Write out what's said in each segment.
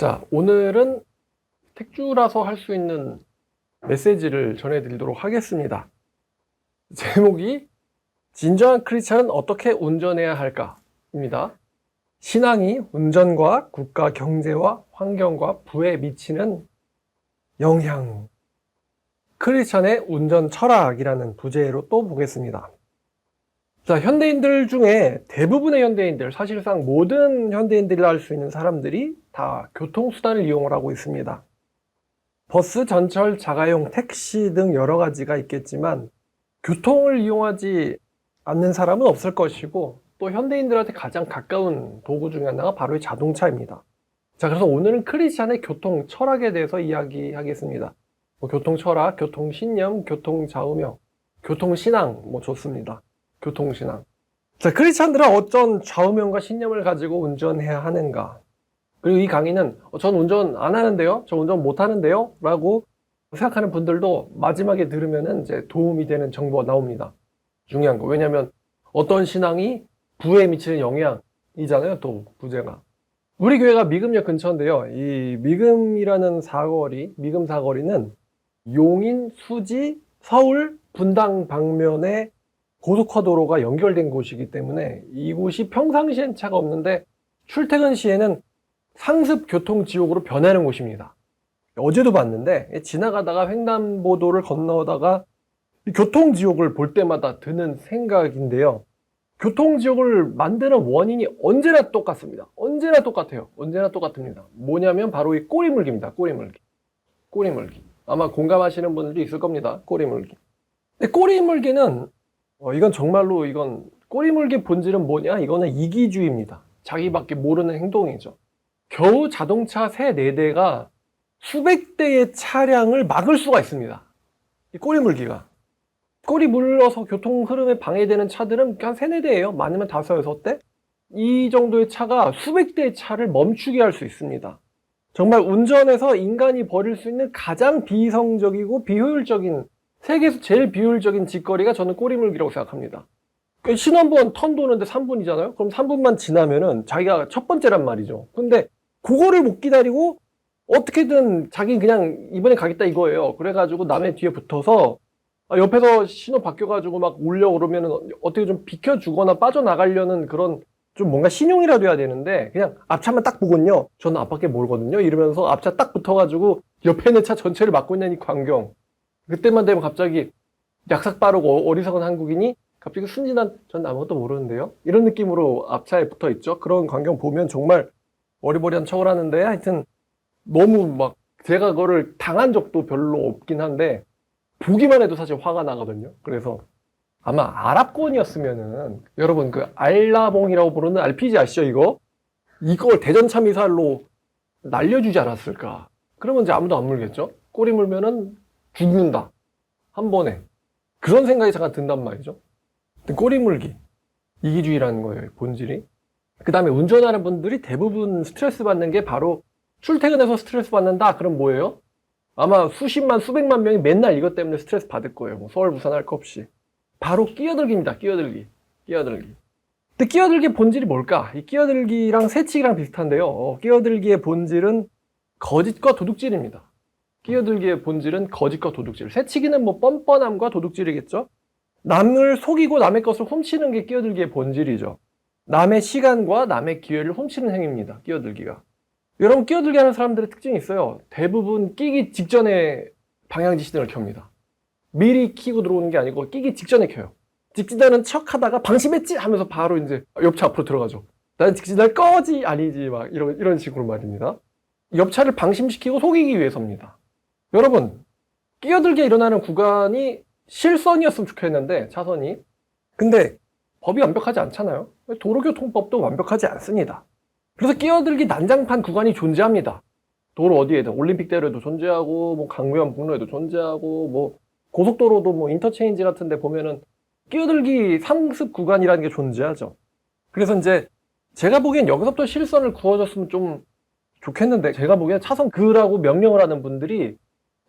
자, 오늘은 택주라서 할 수 있는 메시지를 전해드리도록 하겠습니다. 제목이 진정한 크리스찬은 어떻게 운전해야 할까입니다. 신앙이 운전과 국가 경제와 환경과 부에 미치는 영향. 크리스찬의 운전 철학이라는 부제로 또 보겠습니다. 자, 현대인들 중에 대부분의 현대인들, 사실상 모든 현대인들이 알 수 있는 사람들이 다 교통수단을 이용을 하고 있습니다. 버스, 전철, 자가용, 택시 등 여러 가지가 있겠지만 교통을 이용하지 않는 사람은 없을 것이고, 또 현대인들한테 가장 가까운 도구 중에 하나가 바로 이 자동차입니다. 자, 그래서 오늘은 크리스찬의 교통 철학에 대해서 이야기하겠습니다. 교통 철학, 교통 신념, 교통 좌우명, 교통 신앙 좋습니다. 교통신앙. 자, 크리스찬들은 어떤 좌우명과 신념을 가지고 운전해야 하는가? 그리고 이 강의는 전 운전 안 하는데요? 저 운전 못 하는데요? 라고 생각하는 분들도 마지막에 들으면은 이제 도움이 되는 정보가 나옵니다. 중요한 거. 왜냐면 어떤 신앙이 부에 미치는 영향이잖아요, 또 부제가. 우리 교회가 미금역 근처인데요. 이 미금 사거리는 용인, 수지, 서울, 분당 방면에 고속화도로가 연결된 곳이기 때문에 이곳이 평상시엔 차가 없는데 출퇴근 시에는 상습 교통지옥으로 변하는 곳입니다. 어제도 봤는데 지나가다가 횡단보도를 건너다가 교통지옥을 볼 때마다 드는 생각인데요. 교통지옥을 만드는 원인이 언제나 똑같습니다. 언제나 똑같아요. 언제나 똑같습니다. 뭐냐면 바로 이 꼬리물기입니다. 꼬리물기. 아마 공감하시는 분들도 있을 겁니다. 꼬리물기. 근데 꼬리물기는 이건 정말로 꼬리물기 본질은 뭐냐? 이거는 이기주의입니다. 자기밖에 모르는 행동이죠. 겨우 자동차 3, 4대가 수백 대의 차량을 막을 수가 있습니다. 이 꼬리물기가. 꼬리 물러서 교통 흐름에 방해되는 차들은 한 3, 4대예요. 많으면 5, 6대? 이 정도의 차가 수백 대의 차를 멈추게 할 수 있습니다. 정말 운전에서 인간이 벌일 수 있는 가장 비이성적이고 비효율적인, 세계에서 제일 비효율적인 짓거리가 저는 꼬리물기라고 생각합니다. 신호번 턴 도는데 3분이잖아요? 그럼 3분만 지나면은 자기가 첫 번째란 말이죠. 근데 그거를 못 기다리고 어떻게든 자기는 그냥 이번에 가겠다 이거예요. 그래가지고 남의 뒤에 붙어서 옆에서 신호 바뀌어가지고 막 오려고 그러면은 어떻게 좀 비켜주거나 빠져나가려는 그런 좀 뭔가 신용이라도 해야 되는데 그냥 앞차만 딱 보거든요. 저는 앞밖에 모르거든요. 이러면서 앞차 딱 붙어가지고 옆에 있는 차 전체를 막고 있는 이 광경. 그때만 되면 갑자기 약삭 빠르고 어리석은 한국인이 갑자기 순진한 전 아무것도 모르는데요? 이런 느낌으로 앞차에 붙어 있죠. 그런 광경 보면 정말 어리버리한 척을 하는데 하여튼 너무 막 제가 그거를 당한 적도 별로 없긴 한데 보기만 해도 사실 화가 나거든요. 그래서 아마 아랍권이었으면은 여러분 그 알라봉이라고 부르는 RPG 아시죠 이거? 이걸 대전차 미사일로 날려주지 않았을까? 그러면 이제 아무도 안 물겠죠? 꼬리 물면은 죽는다. 한 번에. 그런 생각이 잠깐 든단 말이죠. 꼬리 물기. 이기주의라는 거예요, 본질이. 그 다음에 운전하는 분들이 대부분 스트레스 받는 게 바로 출퇴근해서 스트레스 받는다? 그럼 뭐예요? 아마 수십만, 수백만 명이 맨날 이것 때문에 스트레스 받을 거예요. 서울, 부산 할 거 없이. 바로 끼어들기입니다. 끼어들기. 근데 끼어들기의 본질이 뭘까? 이 끼어들기랑 새치기랑 비슷한데요. 끼어들기의 본질은 거짓과 도둑질입니다. 끼어들기의 본질은 거짓과 도둑질. 새치기는 뻔뻔함과 도둑질이겠죠? 남을 속이고 남의 것을 훔치는 게 끼어들기의 본질이죠. 남의 시간과 남의 기회를 훔치는 행위입니다. 끼어들기가. 여러분 끼어들기 하는 사람들의 특징이 있어요. 대부분 끼기 직전에 방향지시등을 켭니다. 미리 켜고 들어오는 게 아니고 끼기 직전에 켜요. 직진하는 척 하다가 방심했지 하면서 바로 이제 옆차 앞으로 들어가죠. 나는 직진할 거지 아니지 막 이런 식으로 말입니다. 옆차를 방심시키고 속이기 위해서입니다. 여러분 끼어들게 일어나는 구간이 실선이었으면 좋겠는데 차선이. 근데 법이 완벽하지 않잖아요. 도로교통법도 완벽하지 않습니다. 그래서 끼어들기 난장판 구간이 존재합니다. 도로 어디에든 올림픽대로에도 존재하고 강변 북로에도 존재하고 고속도로도 인터체인지 같은 데 보면은 끼어들기 상습 구간이라는 게 존재하죠. 그래서 이제 제가 보기엔 여기서부터 실선을 그어줬으면 좀 좋겠는데 제가 보기엔 차선 그으라고 명령을 하는 분들이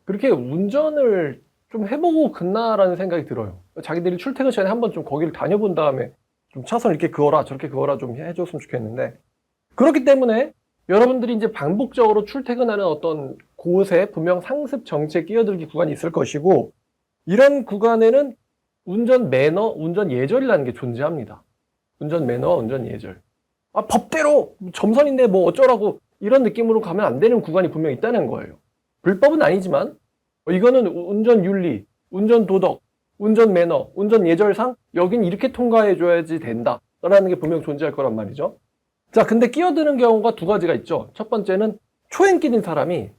그렇게 운전을 좀 해보고 긋나라는 생각이 들어요. 자기들이 출퇴근 시간에 한번 좀 거기를 다녀본 다음에 좀 차선 이렇게 그어라 저렇게 그어라 좀 해줬으면 좋겠는데 그렇기 때문에 여러분들이 이제 반복적으로 출퇴근하는 어떤 곳에 분명 상습 정체 끼어들기 구간이 있을 것이고, 이런 구간에는 운전 매너, 운전 예절이라는 게 존재합니다. 운전 매너와 운전 예절. 법대로 점선인데 뭐 어쩌라고 이런 느낌으로 가면 안 되는 구간이 분명 있다는 거예요. 불법은 아니지만 이거는 운전 윤리, 운전 도덕, 운전 매너, 운전 예절상 여긴 이렇게 통과해 줘야지 된다라는 게 분명 존재할 거란 말이죠. 자, 근데 끼어드는 경우가 두 가지가 있죠. 첫 번째는 초행길인 사람이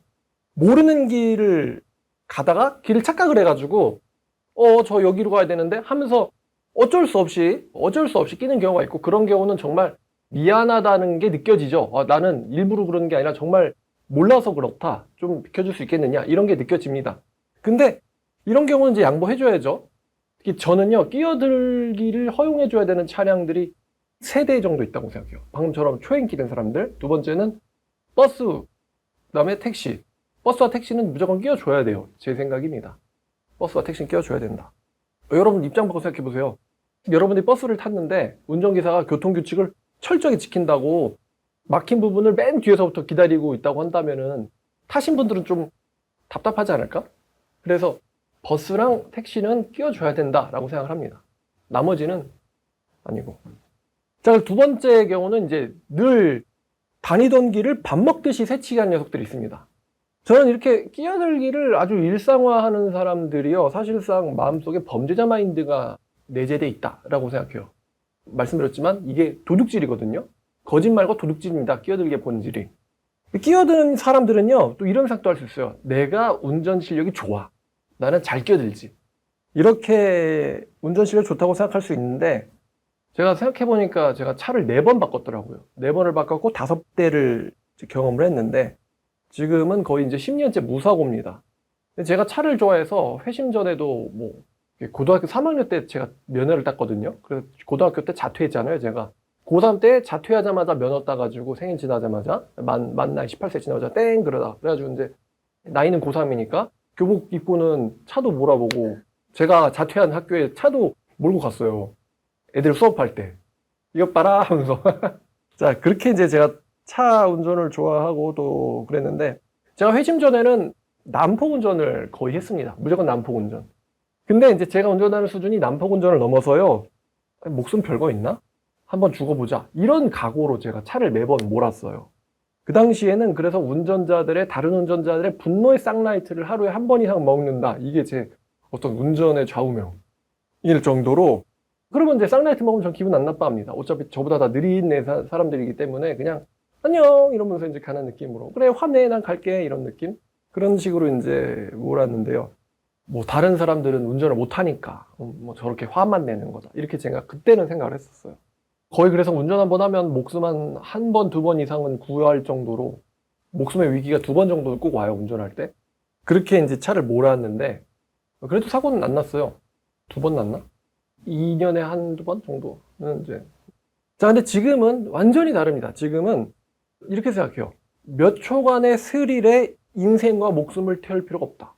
모르는 길을 가다가 길을 착각을 해가지고 저 여기로 가야 되는데 하면서 어쩔 수 없이 끼는 경우가 있고, 그런 경우는 정말 미안하다는 게 느껴지죠. 나는 일부러 그러는 게 아니라 정말 몰라서 그렇다. 좀 비켜줄 수 있겠느냐. 이런 게 느껴집니다. 근데 이런 경우는 이제 양보해줘야죠. 특히 저는요, 끼어들기를 허용해줘야 되는 차량들이 3대 정도 있다고 생각해요. 방금처럼 초행길인 사람들. 두 번째는 버스, 그다음에 택시. 버스와 택시는 무조건 끼워줘야 돼요. 제 생각입니다. 버스와 택시는 끼워줘야 된다. 여러분 입장 바꿔 생각해 보세요. 여러분들이 버스를 탔는데 운전기사가 교통규칙을 철저히 지킨다고 막힌 부분을 맨 뒤에서부터 기다리고 있다고 한다면은 타신 분들은 좀 답답하지 않을까? 그래서 버스랑 택시는 끼워줘야 된다라고 생각을 합니다. 나머지는 아니고. 자, 두 번째 경우는 이제 늘 다니던 길을 밥 먹듯이 새치기 하는 녀석들이 있습니다. 저는 이렇게 끼어들기를 아주 일상화하는 사람들이요, 사실상 마음속에 범죄자 마인드가 내재돼 있다라고 생각해요. 말씀드렸지만 이게 도둑질이거든요. 거짓말과 도둑질입니다. 끼어들기의 본질이. 끼어드는 사람들은요, 또 이런 생각도 할 수 있어요. 내가 운전 실력이 좋아. 나는 잘 끼어들지. 이렇게 운전 실력 좋다고 생각할 수 있는데, 제가 생각해보니까 제가 차를 4번 바꿨더라고요. 4번을 바꿨고 5대를 경험을 했는데, 지금은 거의 이제 10년째 무사고입니다. 제가 차를 좋아해서 회심 전에도 뭐 고등학교 3학년 때 제가 면허를 땄거든요. 그래서 고등학교 때 자퇴했잖아요, 제가. 고3 때 자퇴하자마자 면허 따가지고 생일 지나자마자 만 나이 18세 지나자마자 땡 그러다. 그래가지고 이제 나이는 고3이니까 교복 입고는 차도 몰아보고, 제가 자퇴한 학교에 차도 몰고 갔어요. 애들 수업할 때. 이것 봐라 하면서. 자, 그렇게 이제 제가 차 운전을 좋아하고 또 그랬는데, 제가 회심 전에는 난폭 운전을 거의 했습니다. 무조건 난폭 운전. 근데 이제 제가 운전하는 수준이 난폭 운전을 넘어서요, 목숨 별거 있나? 한번 죽어보자. 이런 각오로 제가 차를 매번 몰았어요. 그 당시에는 그래서 다른 운전자들의 분노의 쌍라이트를 하루에 한 번 이상 먹는다. 이게 제 어떤 운전의 좌우명일 정도로. 그러면 이제 쌍라이트 먹으면 전 기분 안 나빠합니다. 어차피 저보다 다 느린 사람들이기 때문에 그냥 안녕 이러면서 이제 가는 느낌으로, 그래 화내 난 갈게 이런 느낌, 그런 식으로 이제 몰았는데요. 뭐 다른 사람들은 운전을 못하니까 뭐 저렇게 화만 내는 거다 이렇게 제가 그때는 생각을 했었어요. 거의 그래서 운전 한번 하면 목숨 한 번, 2번 이상은 구할 정도로 목숨의 위기가 2번 정도는 꼭 와요, 운전할 때. 그렇게 이제 차를 몰았는데 그래도 사고는 안 났어요. 2번 났나? 2년에 한두 번 정도는 이제. 자, 근데 지금은 완전히 다릅니다. 지금은 이렇게 생각해요. 몇 초간의 스릴에 인생과 목숨을 태울 필요가 없다.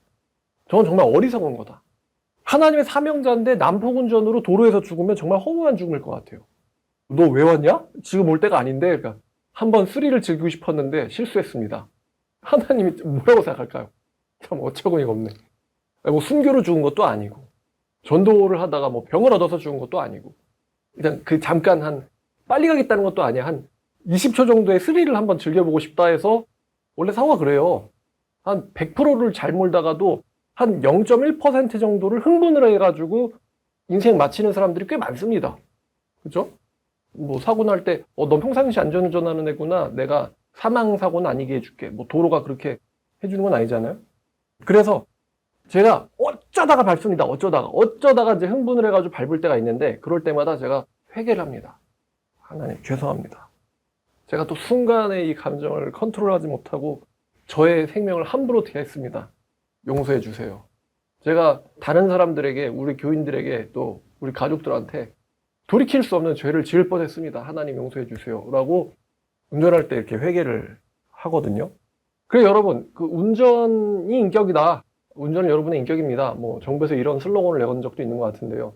저건 정말 어리석은 거다. 하나님의 사명자인데 난폭운전으로 도로에서 죽으면 정말 허무한 죽음일 것 같아요. 너 왜 왔냐? 지금 올 때가 아닌데. 그러니까 한번 스릴을 즐기고 싶었는데 실수했습니다. 하나님이 뭐라고 생각할까요? 참 어처구니가 없네. 뭐 순교로 죽은 것도 아니고, 전도를 하다가 뭐 병을 얻어서 죽은 것도 아니고, 일단 잠깐 빨리 가겠다는 것도 아니야. 한 20초 정도의 스릴을 한번 즐겨보고 싶다 해서, 원래 사고가 그래요. 한 100%를 잘 몰다가도 한 0.1% 정도를 흥분을 해가지고 인생 마치는 사람들이 꽤 많습니다. 그죠? 뭐 사고 날 때, 너 평상시 안전운전하는 애구나. 내가 사망사고는 아니게 해줄게. 뭐 도로가 그렇게 해주는 건 아니잖아요. 그래서 제가 어쩌다가 밟습니다. 어쩌다가 이제 흥분을 해가지고 밟을 때가 있는데, 그럴 때마다 제가 회개를 합니다. 하나님, 죄송합니다. 제가 또 순간에 이 감정을 컨트롤하지 못하고 저의 생명을 함부로 대했습니다. 용서해 주세요. 제가 다른 사람들에게, 우리 교인들에게, 또 우리 가족들한테 돌이킬 수 없는 죄를 지을 뻔했습니다. 하나님 용서해 주세요. 라고 운전할 때 이렇게 회개를 하거든요. 그래서 여러분, 그 운전이 인격이다. 운전은 여러분의 인격입니다. 뭐 정부에서 이런 슬로건을 내건 적도 있는 것 같은데요.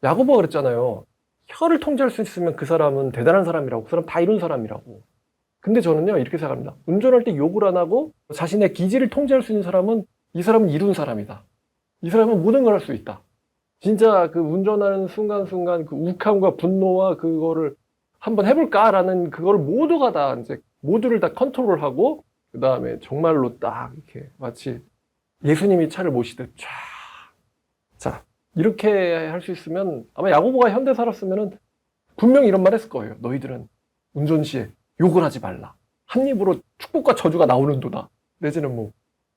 야고보가 그랬잖아요. 혀를 통제할 수 있으면 그 사람은 대단한 사람이라고. 그 사람 다 이룬 사람이라고. 근데 저는요, 이렇게 생각합니다. 운전할 때 욕을 안 하고 자신의 기질을 통제할 수 있는 사람은 이 사람은 이룬 사람이다. 이 사람은 모든 걸 할 수 있다. 진짜 그 운전하는 순간순간 그 욱함과 분노와 그거를 한번 해볼까라는 그거를 모두가 다 이제 모두를 다 컨트롤하고 그 다음에 정말로 딱 이렇게 마치 예수님이 차를 모시듯 쫙. 자, 이렇게 할 수 있으면 아마 야고보가 현대 살았으면은 분명히 이런 말 했을 거예요. 너희들은 운전 시에 욕을 하지 말라. 한 입으로 축복과 저주가 나오는도다. 내지는 뭐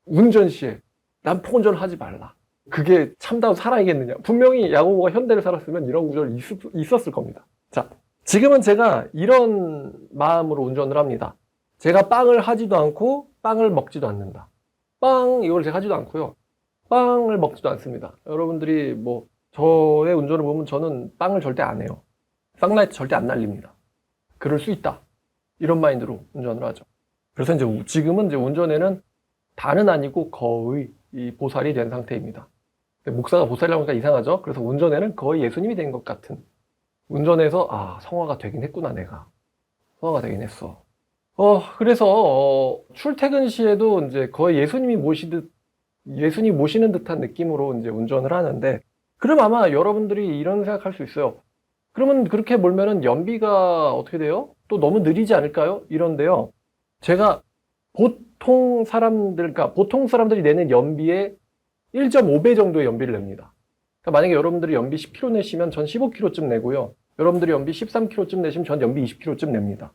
운전 시에 난폭 운전을 하지 말라. 그게 참다운 사랑이겠느냐. 분명히 야고보가 현대를 살았으면 이런 구절이 있었을 겁니다. 자, 지금은 제가 이런 마음으로 운전을 합니다. 제가 빵을 하지도 않고 빵을 먹지도 않는다. 이걸 제가 하지도 않고요. 빵을 먹지도 않습니다. 여러분들이 뭐 저의 운전을 보면 저는 빵을 절대 안 해요. 쌍라이트 절대 안 날립니다. 그럴 수 있다. 이런 마인드로 운전을 하죠. 그래서 이제 지금은 이제 운전에는 다는 아니고 거의 이 보살이 된 상태입니다. 목사가 보살이라고 하니까 이상하죠? 그래서 운전에는 거의 예수님이 된 것 같은. 운전해서 성화가 되긴 했구나 내가. 성화가 되긴 했어. 그래서 출퇴근 시에도 이제 거의 예수님 모시는 듯한 느낌으로 이제 운전을 하는데, 그럼 아마 여러분들이 이런 생각할 수 있어요. 그러면 그렇게 몰면은 연비가 어떻게 돼요? 또 너무 느리지 않을까요? 이런데요. 제가 보통 사람들이 내는 연비의 1.5배 정도의 연비를 냅니다. 그러니까 만약에 여러분들이 연비 10km 내시면 전 15km쯤 내고요. 여러분들이 연비 13km쯤 내시면 전 연비 20km쯤 냅니다.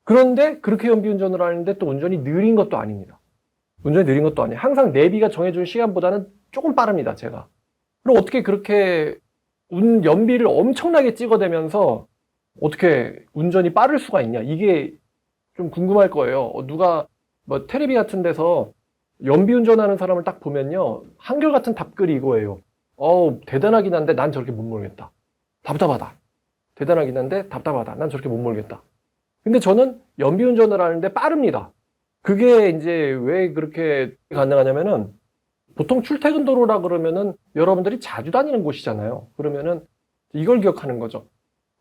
그런데 그렇게 연비 운전을 하는데 또 운전이 느린 것도 아닙니다. 운전이 느린 것도 아니에요. 항상 내비가 정해준 시간보다는 조금 빠릅니다, 제가. 그럼 어떻게 그렇게 연비를 엄청나게 찍어대면서 어떻게 운전이 빠를 수가 있냐? 이게 좀 궁금할 거예요. 누가 뭐 테레비 같은 데서 연비 운전하는 사람을 딱 보면요, 한결같은 답글이 이거예요. 대단하긴 한데 난 저렇게 못 몰겠다. 답답하다. 대단하긴 한데 답답하다. 난 저렇게 못 몰겠다. 근데 저는 연비 운전을 하는데 빠릅니다. 그게 이제 왜 그렇게 가능하냐면은, 보통 출퇴근 도로라 그러면은 여러분들이 자주 다니는 곳이잖아요. 그러면은 이걸 기억하는 거죠.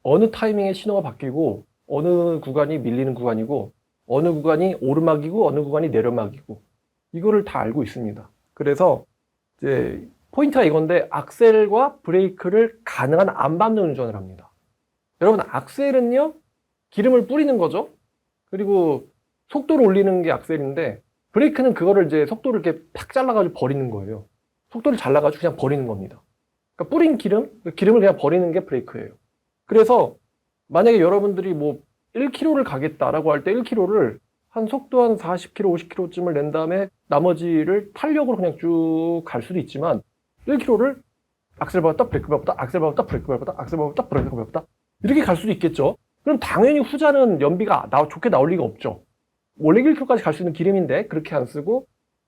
어느 타이밍에 신호가 바뀌고, 어느 구간이 밀리는 구간이고, 어느 구간이 오르막이고, 어느 구간이 내려막이고, 이거를 다 알고 있습니다. 그래서 이제 포인트가 이건데, 악셀과 브레이크를 가능한 안 밟는 운전을 합니다. 여러분, 악셀은요, 기름을 뿌리는 거죠. 그리고 속도를 올리는 게 악셀인데, 브레이크는 그거를 이제 속도를 이렇게 팍 잘라가지고 버리는 거예요. 속도를 잘라가지고 그냥 버리는 겁니다. 그러니까 뿌린 기름을 그냥 버리는 게 브레이크예요. 그래서 만약에 여러분들이 뭐 1km를 가겠다라고 할 때 1km를 한 속도 한 40km, 50km쯤을 낸 다음에 나머지를 탄력으로 그냥 쭉 갈 수도 있지만, 1km를 악셀 밟았다, 브레이크 밟았다, 악셀 밟았다, 브레이크 밟았다, 악셀 밟았다, 브레이크 밟았다, 이렇게 갈 수도 있겠죠. 그럼 당연히 후자는 연비가 좋게 나올 리가 없죠. 원래 1km까지 갈 수 있는 기름인데 그렇게 안 쓰고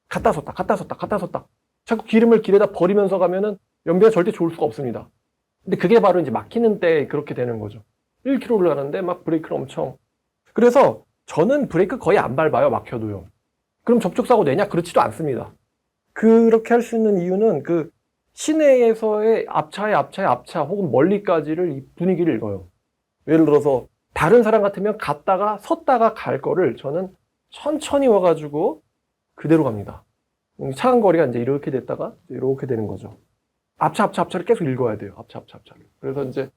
갔다 섰다 자꾸 기름을 길에다 버리면서 가면은 연비가 절대 좋을 수가 없습니다. 근데 그게 바로 이제 막히는 때 그렇게 되는 거죠. 1km를 가는데 막 브레이크를 엄청. 그래서 저는 브레이크 거의 안 밟아요, 막혀도요. 그럼 접촉사고 내냐? 그렇지도 않습니다. 그렇게 할 수 있는 이유는 그 시내에서의 앞차 혹은 멀리까지를 이 분위기를 읽어요. 예를 들어서 다른 사람 같으면 갔다가 섰다가 갈 거를 저는 천천히 와가지고 그대로 갑니다. 차간 거리가 이제 이렇게 됐다가 이렇게 되는 거죠. 앞차를 계속 읽어야 돼요. 앞차를. 그래서 이제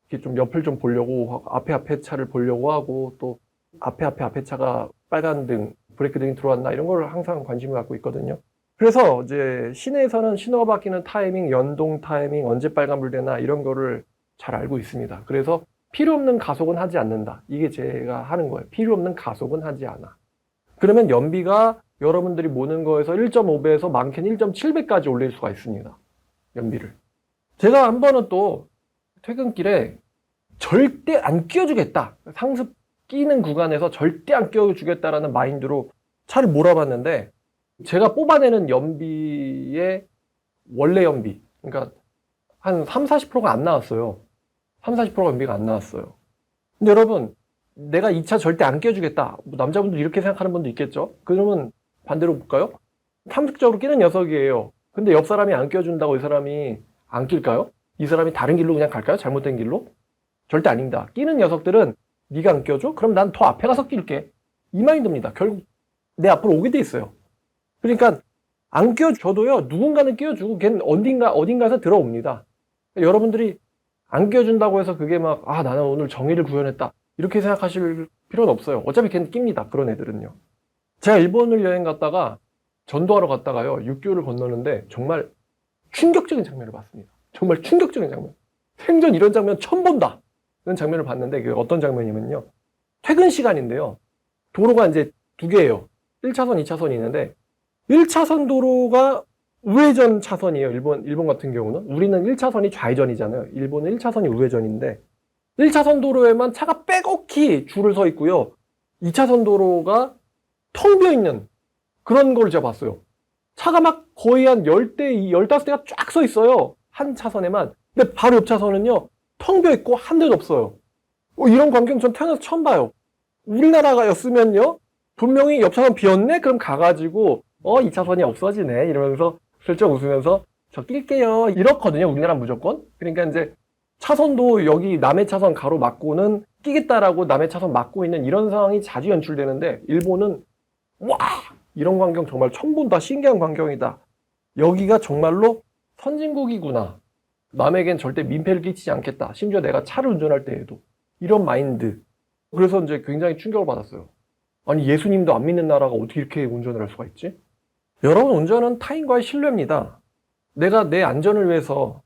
이렇게 좀 옆을 좀 보려고 하고, 앞에 차를 보려고 하고, 또 앞에 차가 빨간 등, 브레이크 등이 들어왔나 이런 걸 항상 관심을 갖고 있거든요. 그래서 이제 시내에서는 신호가 바뀌는 타이밍, 연동 타이밍, 언제 빨간불 되나 이런 거를 잘 알고 있습니다. 그래서 필요 없는 가속은 하지 않는다. 이게 제가 하는 거예요. 필요 없는 가속은 하지 않아. 그러면 연비가 여러분들이 모는 거에서 1.5배에서 많게는 1.7배까지 올릴 수가 있습니다. 연비를. 제가 한 번은 또 퇴근길에 절대 안 끼워주겠다. 상습 끼는 구간에서 절대 안 끼워주겠다라는 마인드로 차를 몰아봤는데, 제가 뽑아내는 연비의 원래 연비, 그러니까 한 30-40%가 안 나왔어요. 30-40%가 연비가 안 나왔어요. 근데 여러분, 내가 이 차 절대 안 끼워주겠다. 남자분들 이렇게 생각하는 분도 있겠죠? 그러면 반대로 볼까요? 상습적으로 끼는 녀석이에요. 근데 옆 사람이 안 끼워준다고 이 사람이 안 낄까요? 이 사람이 다른 길로 그냥 갈까요? 잘못된 길로? 절대 아닙니다. 끼는 녀석들은 네가 안 끼워줘? 그럼 난 더 앞에 가서 낄게. 이 마인드입니다. 결국 내 앞으로 오게 돼 있어요. 그러니까 안 끼워줘도요, 누군가는 끼워주고 걔는 어딘가에서 들어옵니다. 여러분들이 안 끼워준다고 해서 그게 막, 아, 나는 오늘 정의를 구현했다, 이렇게 생각하실 필요는 없어요. 어차피 걔는 낍니다. 그런 애들은요. 제가 일본을 여행 갔다가 전도하러 갔다가요, 6개월을 건너는데 정말 충격적인 장면을 봤습니다. 정말 충격적인 장면. 생전 이런 장면 처음 본다, 이런 장면을 봤는데, 그게 어떤 장면이면요, 퇴근 시간인데요, 도로가 이제 두 개예요. 1차선, 2차선이 있는데 1차선 도로가 우회전 차선이에요. 일본 같은 경우는. 우리는 1차선이 좌회전이잖아요. 일본은 1차선이 우회전인데 1차선 도로에만 차가 빼곡히 줄을 서 있고요, 2차선 도로가 텅 비어 있는 그런 걸 제가 봤어요. 차가 막 거의 한 10대, 15대가 쫙 서 있어요. 한 차선에만. 근데 바로 옆 차선은요, 텅 비어 있고 한 대도 없어요. 이런 광경 전 태어나서 처음 봐요. 우리나라였으면요, 분명히 옆 차선 비었네? 그럼 가가지고 2차선이 없어지네 이러면서 슬쩍 웃으면서 저 낄게요 이렇거든요. 우리나라 무조건. 그러니까 이제 차선도 여기 남의 차선 가로막고는 끼겠다라고 남의 차선 막고 있는 이런 상황이 자주 연출되는데, 일본은 와, 이런 광경 정말 처음 본다, 신기한 광경이다, 여기가 정말로 선진국이구나, 남에겐 절대 민폐를 끼치지 않겠다, 심지어 내가 차를 운전할 때에도, 이런 마인드. 그래서 이제 굉장히 충격을 받았어요. 아니, 예수님도 안 믿는 나라가 어떻게 이렇게 운전을 할 수가 있지? 여러분, 운전은 타인과의 신뢰입니다. 내가 내 안전을 위해서,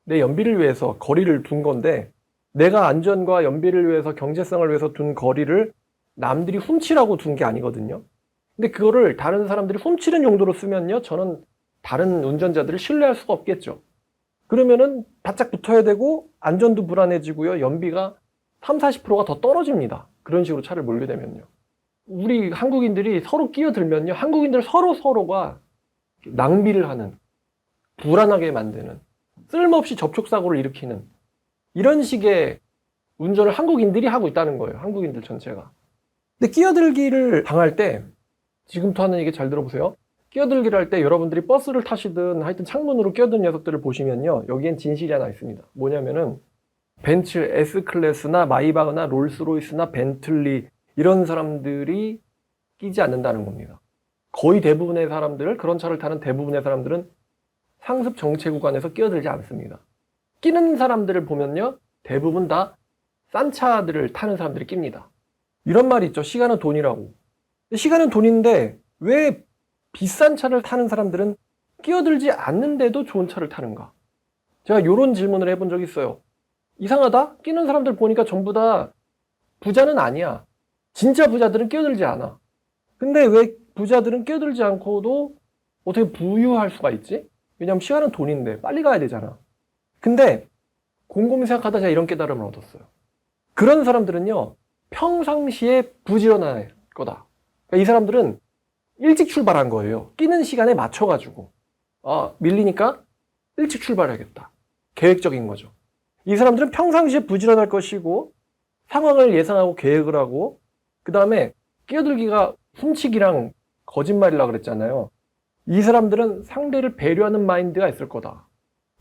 내 연비를 위해서 거리를 둔 건데, 내가 안전과 연비를 위해서, 경제성을 위해서 둔 거리를 남들이 훔치라고 둔 게 아니거든요. 근데 그거를 다른 사람들이 훔치는 용도로 쓰면요, 저는 다른 운전자들을 신뢰할 수가 없겠죠. 그러면은 바짝 붙어야 되고 안전도 불안해지고요, 연비가 30-40%가 더 떨어집니다. 그런 식으로 차를 몰게 되면요. 우리 한국인들이 서로 끼어들면요, 한국인들 서로가 낭비를 하는, 불안하게 만드는, 쓸모없이 접촉사고를 일으키는 이런 식의 운전을 한국인들이 하고 있다는 거예요. 한국인들 전체가. 근데 끼어들기를 당할 때, 지금부터 하는 얘기 잘 들어보세요. 끼어들기를 할 때 여러분들이 버스를 타시든 하여튼 창문으로 끼어든 녀석들을 보시면요, 여기엔 진실이 하나 있습니다. 뭐냐면은 벤츠 S클래스나 마이바흐나 롤스로이스나 벤틀리 이런 사람들이 끼지 않는다는 겁니다. 거의 대부분의 사람들, 그런 차를 타는 대부분의 사람들은 상습 정체 구간에서 끼어들지 않습니다. 끼는 사람들을 보면요, 대부분 다 싼 차들을 타는 사람들이 낍니다. 이런 말이 있죠. 시간은 돈이라고. 시간은 돈인데 왜 비싼 차를 타는 사람들은 끼어들지 않는데도 좋은 차를 타는가? 제가 이런 질문을 해본 적이 있어요. 이상하다? 끼는 사람들 보니까 전부 다 부자는 아니야. 진짜 부자들은 끼어들지 않아. 근데 왜 부자들은 끼어들지 않고도 어떻게 부유할 수가 있지? 왜냐면 시간은 돈인데 빨리 가야 되잖아. 근데 곰곰이 생각하다 제가 이런 깨달음을 얻었어요. 그런 사람들은요, 평상시에 부지런할 거다. 그러니까 이 사람들은 일찍 출발한 거예요. 끼는 시간에 맞춰가지고. 밀리니까 일찍 출발해야겠다. 계획적인 거죠. 이 사람들은 평상시에 부지런할 것이고, 상황을 예상하고 계획을 하고, 그 다음에 끼어들기가 훔치기랑 거짓말이라 그랬잖아요. 이 사람들은 상대를 배려하는 마인드가 있을 거다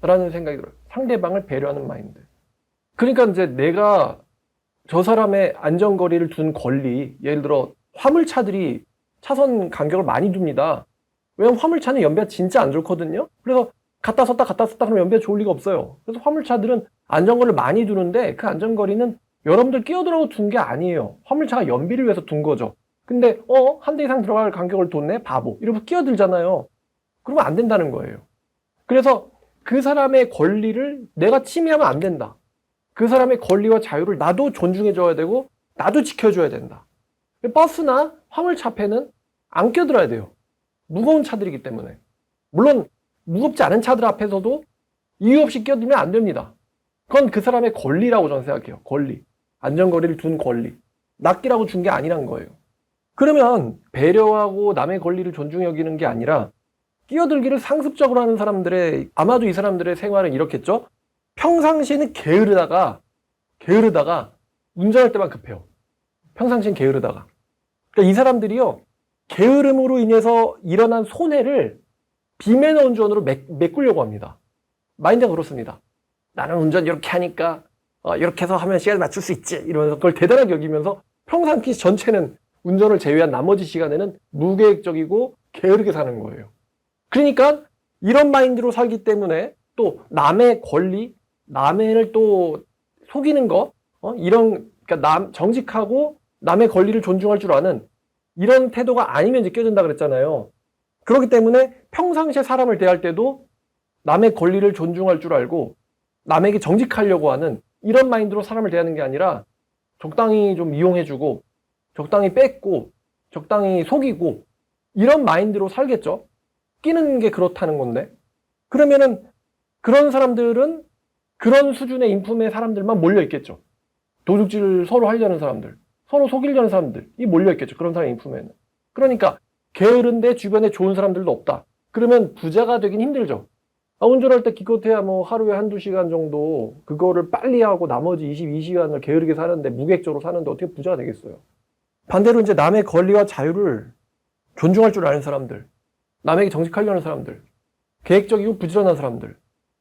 라는 생각이 들어요. 상대방을 배려하는 마인드. 그러니까 이제 내가 저 사람의 안전거리를 둔 권리, 예를 들어 화물차들이 차선 간격을 많이 둡니다. 왜냐면 화물차는 연비가 진짜 안 좋거든요. 그래서 갔다 섰다 그러면 연비가 좋을 리가 없어요. 그래서 화물차들은 안전거리를 많이 두는데, 그 안전거리는 여러분들 끼어들라고 둔 게 아니에요. 화물차가 연비를 위해서 둔 거죠. 근데 한 대 이상 들어갈 간격을 뒀네? 바보. 이러면서 끼어들잖아요. 그러면 안 된다는 거예요. 그래서 그 사람의 권리를 내가 침해하면 안 된다. 그 사람의 권리와 자유를 나도 존중해줘야 되고 나도 지켜줘야 된다. 버스나 화물차 앞에는 안 끼어들어야 돼요. 무거운 차들이기 때문에. 물론 무겁지 않은 차들 앞에서도 이유 없이 끼어들면 안 됩니다. 그건 그 사람의 권리라고 저는 생각해요. 권리. 안전거리를 둔 권리. 낚이라고 준 게 아니란 거예요. 그러면 배려하고 남의 권리를 존중해 여기는 게 아니라 끼어들기를 상습적으로 하는 사람들의, 아마도 이 사람들의 생활은 이렇겠죠? 평상시에는 게으르다가 운전할 때만 급해요. 평상시엔 게으르다가. 그러니까 이 사람들이요, 게으름으로 인해서 일어난 손해를 비매너 운전으로 메꾸려고 합니다. 마인드가 그렇습니다. 나는 운전 이렇게 하니까 이렇게 해서 하면 시간을 맞출 수 있지, 이러면서 그걸 대단하게 여기면서 평상시 전체는 운전을 제외한 나머지 시간에는 무계획적이고 게으르게 사는 거예요. 그러니까 이런 마인드로 살기 때문에 또 남의 권리, 남을 또 속이는 거, 이런, 그러니까 정직하고 남의 권리를 존중할 줄 아는 이런 태도가 아니면 이제 끼어든다 그랬잖아요. 그렇기 때문에 평상시에 사람을 대할 때도 남의 권리를 존중할 줄 알고 남에게 정직하려고 하는 이런 마인드로 사람을 대하는 게 아니라 적당히 좀 이용해주고 적당히 뺏고 적당히 속이고 이런 마인드로 살겠죠. 끼는 게 그렇다는 건데. 그러면은 그런 사람들은 그런 수준의 인품의 사람들만 몰려있겠죠. 도둑질을 서로 하려는 사람들, 서로 속이려는 사람들이 몰려있겠죠. 그런 사람의 인품에는. 그러니까 게으른데 주변에 좋은 사람들도 없다. 그러면 부자가 되긴 힘들죠. 운전할 때 기껏해야 뭐 하루에 한두 시간 정도 그거를 빨리 하고 나머지 22시간을 게으르게 사는데 무계획적으로 사는데 어떻게 부자가 되겠어요. 반대로 이제 남의 권리와 자유를 존중할 줄 아는 사람들, 남에게 정직하려는 사람들, 계획적이고 부지런한 사람들,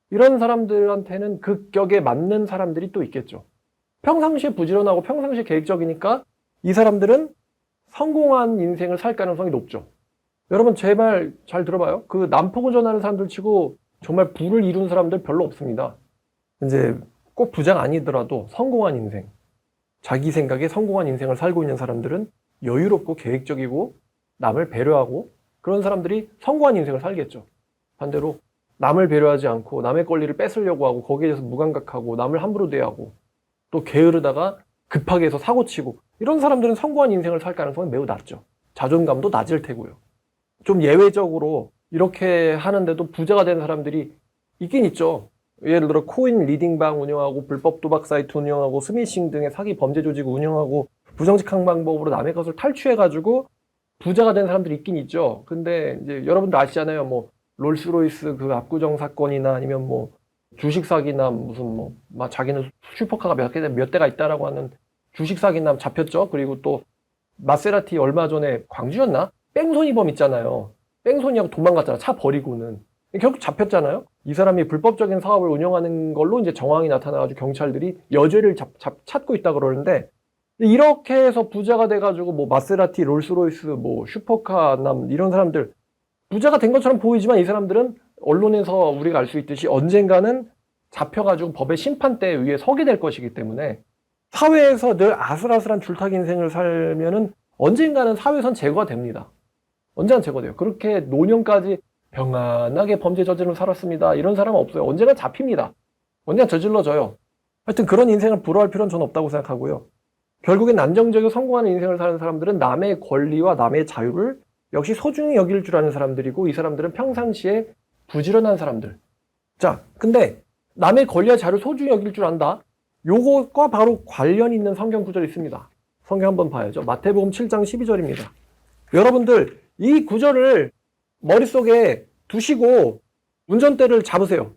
이런 사람들한테는 극격에 맞는 사람들이 또 있겠죠. 평상시에 부지런하고 평상시에 계획적이니까 이 사람들은 성공한 인생을 살 가능성이 높죠. 여러분 제 말 잘 들어봐요. 그 난폭운전하는 사람들 치고 정말 부를 이룬 사람들 별로 없습니다. 이제 꼭 부자가 아니더라도 성공한 인생, 자기 생각에 성공한 인생을 살고 있는 사람들은 여유롭고 계획적이고 남을 배려하고 그런 사람들이 성공한 인생을 살겠죠. 반대로 남을 배려하지 않고 남의 권리를 뺏으려고 하고 거기에 대해서 무감각하고 남을 함부로 대하고 또 게으르다가 급하게 해서 사고치고 이런 사람들은 성공한 인생을 살 가능성이 매우 낮죠. 자존감도 낮을 테고요. 좀 예외적으로 이렇게 하는데도 부자가 된 사람들이 있긴 있죠. 예를 들어 코인 리딩방 운영하고 불법 도박 사이트 운영하고 스미싱 등의 사기 범죄 조직 운영하고 부정직한 방법으로 남의 것을 탈취해가지고 부자가 된 사람들이 있긴 있죠. 근데 이제 여러분들 아시잖아요. 뭐 롤스로이스 그 압구정 사건이나 아니면 뭐 주식 사기남 무슨 뭐 자기는 슈퍼카가 몇 대가 있다라고 하는 주식 사기남 잡혔죠. 그리고 또 마세라티 얼마 전에 광주였나? 뺑소니범 있잖아요. 뺑소니하고 도망갔잖아. 차 버리고는. 결국 잡혔잖아요. 이 사람이 불법적인 사업을 운영하는 걸로 이제 정황이 나타나가지고 경찰들이 여죄를 찾고 있다 그러는데 이렇게 해서 부자가 돼가지고 뭐 마세라티, 롤스로이스, 뭐 슈퍼카남 이런 사람들 부자가 된 것처럼 보이지만 이 사람들은 언론에서 우리가 알 수 있듯이 언젠가는 잡혀가지고 법의 심판대 위에 서게 될 것이기 때문에 사회에서 늘 아슬아슬한 줄타기 인생을 살면은 언젠가는 사회에선 제거가 됩니다. 언젠가 제거돼요. 그렇게 노년까지 평안하게 범죄 저지르며 살았습니다. 이런 사람은 없어요. 언젠가 잡힙니다. 언젠가 저질러져요. 하여튼 그런 인생을 부러워할 필요는 저는 없다고 생각하고요. 결국엔 안정적이고 성공하는 인생을 사는 사람들은 남의 권리와 남의 자유를 역시 소중히 여길 줄 아는 사람들이고 이 사람들은 평상시에 부지런한 사람들. 자, 근데 남의 권리와 자유를 소중히 여길 줄 안다. 요것과 바로 관련 있는 성경 구절이 있습니다. 성경 한번 봐야죠. 마태복음 7장 12절입니다. 여러분들 이 구절을 머릿속에 두시고 운전대를 잡으세요.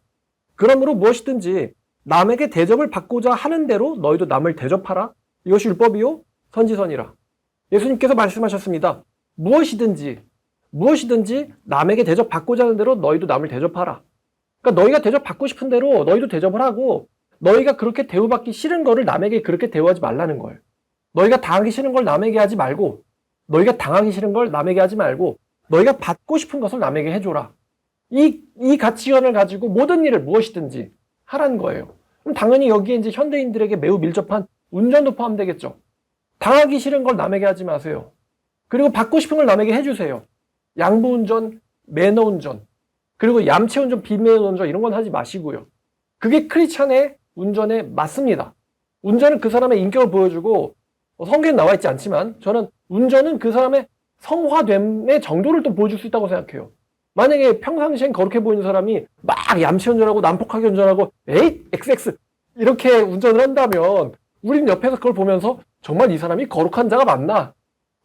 그러므로 무엇이든지 남에게 대접을 받고자 하는 대로 너희도 남을 대접하라. 이것이 율법이요 선지서니라. 예수님께서 말씀하셨습니다. 무엇이든지 남에게 대접받고자 하는 대로 너희도 남을 대접하라. 그러니까 너희가 대접받고 싶은 대로 너희도 대접을 하고 너희가 그렇게 대우받기 싫은 거를 남에게 그렇게 대우하지 말라는 거예요. 너희가 당하기 싫은 걸 남에게 하지 말고 너희가 당하기 싫은 걸 남에게 하지 말고 너희가 받고 싶은 것을 남에게 해줘라. 이 가치관을 가지고 모든 일을 무엇이든지 하라는 거예요. 그럼 당연히 여기에 이제 현대인들에게 매우 밀접한 운전도 포함되겠죠. 당하기 싫은 걸 남에게 하지 마세요. 그리고 받고 싶은 걸 남에게 해주세요. 양보운전, 매너운전, 그리고 얌체운전, 비매너운전 이런 건 하지 마시고요. 그게 크리스찬의 운전에 맞습니다. 운전은 그 사람의 인격을 보여주고 성경에 나와 있지 않지만 저는 운전은 그 사람의 성화됨의 정도를 또 보여줄 수 있다고 생각해요. 만약에 평상시엔 거룩해 보이는 사람이 막 얌체 운전하고 난폭하게 운전하고 에잇 XX 이렇게 운전을 한다면 우리는 옆에서 그걸 보면서 정말 이 사람이 거룩한 자가 맞나?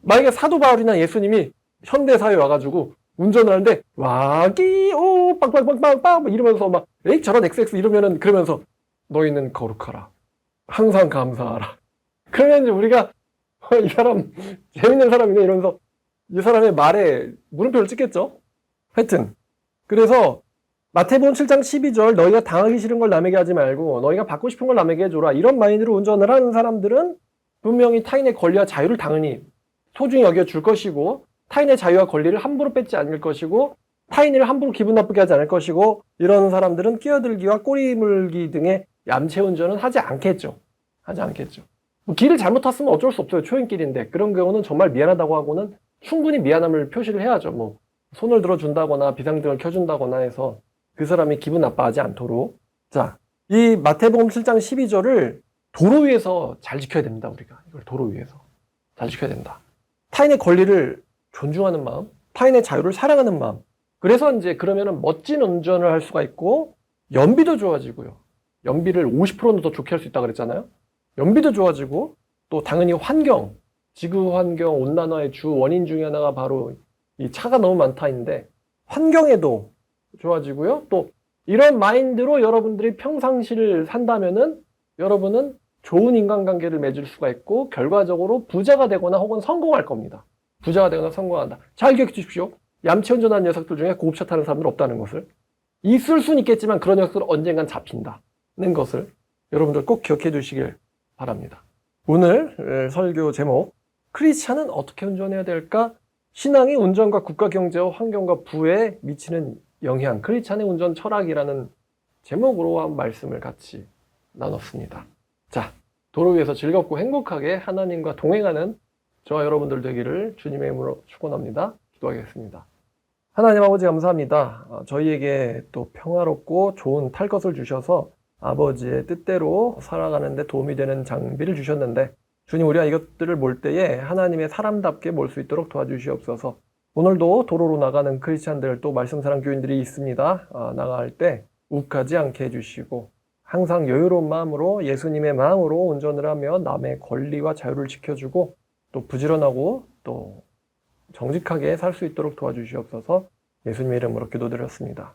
만약에 사도 바울이나 예수님이 현대사회에 와가지고 운전을 하는데 와기오 빵빵빵빵빵 이러면서 막 에이 저런 XX 이러면은 그러면서 너희는 거룩하라. 항상 감사하라. 그러면 이제 우리가 이 사람 재밌는 사람이네 이러면서 이 사람의 말에 물음표를 찍겠죠. 하여튼 그래서 마태복음 7장 12절 너희가 당하기 싫은 걸 남에게 하지 말고 너희가 받고 싶은 걸 남에게 해줘라. 이런 마인드로 운전을 하는 사람들은 분명히 타인의 권리와 자유를 당연히 소중히 여겨줄 것이고 타인의 자유와 권리를 함부로 뺏지 않을 것이고 타인을 함부로 기분 나쁘게 하지 않을 것이고 이런 사람들은 끼어들기와 꼬리 물기 등의 얌체 운전은 하지 않겠죠. 하지 않겠죠. 뭐 길을 잘못 탔으면 어쩔 수 없어요. 초행길인데 그런 경우는 정말 미안하다고 하고는 충분히 미안함을 표시를 해야죠. 뭐 손을 들어준다거나 비상등을 켜준다거나 해서 그 사람이 기분 나빠하지 않도록. 자, 이 마태복음 7장 12절을 도로 위에서 잘 지켜야 됩니다. 우리가 이걸 도로 위에서 잘 지켜야 된다. 타인의 권리를 존중하는 마음, 타인의 자유를 사랑하는 마음. 그래서 이제 그러면은 멋진 운전을 할 수가 있고 연비도 좋아지고요. 연비를 50%는 더 좋게 할 수 있다고 그랬잖아요. 연비도 좋아지고 또 당연히 환경, 지구 환경 온난화의 주 원인 중에 하나가 바로 이 차가 너무 많다인데 환경에도 좋아지고요. 또 이런 마인드로 여러분들이 평상시를 산다면은 여러분은 좋은 인간관계를 맺을 수가 있고 결과적으로 부자가 되거나 혹은 성공할 겁니다. 부자가 되거나 성공한다. 잘 기억해 주십시오. 얌체 운전하는 녀석들 중에 고급차 타는 사람들은 없다는 것을. 있을 수는 있겠지만 그런 녀석들은 언젠간 잡힌다는 것을 여러분들 꼭 기억해 주시길 바랍니다. 오늘 설교 제목, 크리스찬은 어떻게 운전해야 될까? 신앙이 운전과 국가 경제와 환경과 부에 미치는 영향, 크리스찬의 운전 철학이라는 제목으로 한 말씀을 같이 나눴습니다. 자, 도로 위에서 즐겁고 행복하게 하나님과 동행하는 저와 여러분들 되기를 주님의 이름으로 축원합니다. 기도하겠습니다. 하나님 아버지 감사합니다. 저희에게 또 평화롭고 좋은 탈 것을 주셔서 아버지의 뜻대로 살아가는데 도움이 되는 장비를 주셨는데 주님 우리가 이것들을 몰 때에 하나님의 사람답게 몰 수 있도록 도와주시옵소서. 오늘도 도로로 나가는 크리스찬들 또 말씀사랑 교인들이 있습니다. 나갈 때 욱하지 않게 해주시고 항상 여유로운 마음으로 예수님의 마음으로 운전을 하며 남의 권리와 자유를 지켜주고 또 부지런하고 또 정직하게 살 수 있도록 도와주시옵소서. 예수님의 이름으로 기도드렸습니다.